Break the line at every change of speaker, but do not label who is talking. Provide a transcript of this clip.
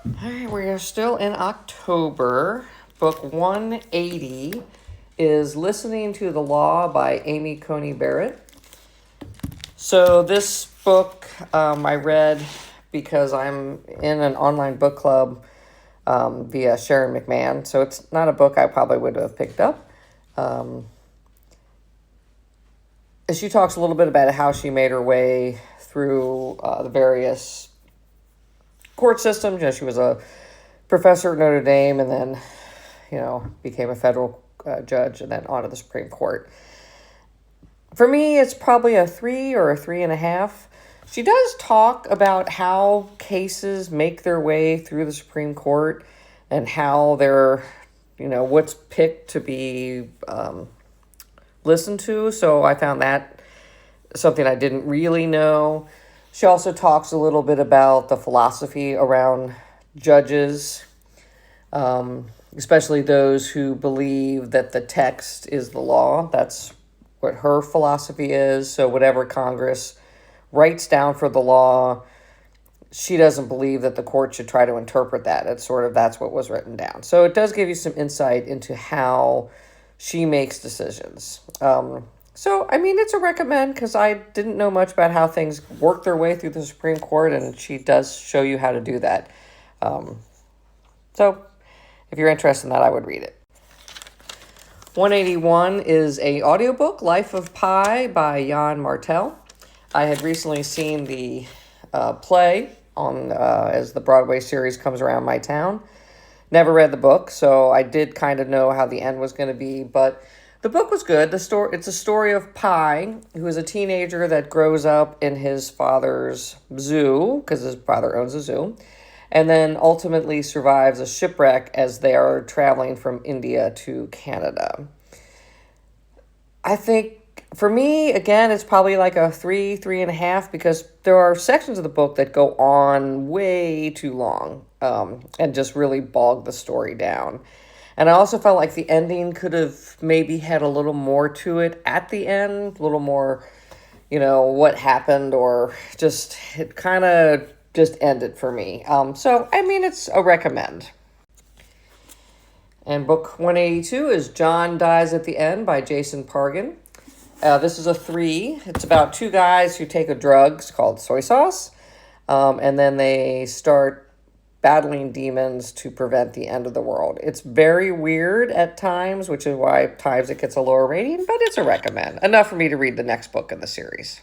All right, we are still in October. Book 180 is Listening to the Law by Amy Coney Barrett. So this book I read because I'm in an online book club via Sharon McMahon. So it's not a book I probably would have picked up. She talks a little bit about how she made her way through the various court systems. She was a professor at Notre Dame and then, became a federal judge and then on to the Supreme Court. For me, it's probably a 3 or a 3.5. She does talk about how cases make their way through the Supreme Court and how they're, what's picked to be listened to. So I found that something I didn't really know. She also talks a little bit about the philosophy around judges, especially those who believe that the text is the law. That's what her philosophy is. So whatever Congress writes down for the law, she doesn't believe that the court should try to interpret that. It's sort of that's what was written down. So it does give you some insight into how she makes decisions. It's a recommend because I didn't know much about how things work their way through the Supreme Court, and she does show you how to do that. So if you're interested in that, I would read it. 181 is a audiobook, Life of Pi by Yann Martel. I had recently seen the play on as the Broadway series comes around my town. Never read the book, so I did kind of know how the end was going to be, but the book was good. It's a story of Pi, who is a teenager that grows up in his father's zoo, because his father owns a zoo, and then ultimately survives a shipwreck as they are traveling from India to Canada. I think, for me, again, it's probably like a 3.5, because there are sections of the book that go on way too long and just really bog the story down. And I also felt like the ending could have maybe had a little more to it at the end, a little more, what happened, or just, it kind of just ended for me. It's a recommend. And book 182 is John Dies at the End by Jason Pargin. This is a 3. It's about 2 guys who take a drug called soy sauce, and then they start battling demons to prevent the end of the world. It's very weird at times, which is why at times it gets a lower rating, but it's a recommend. Enough for me to read the next book in the series.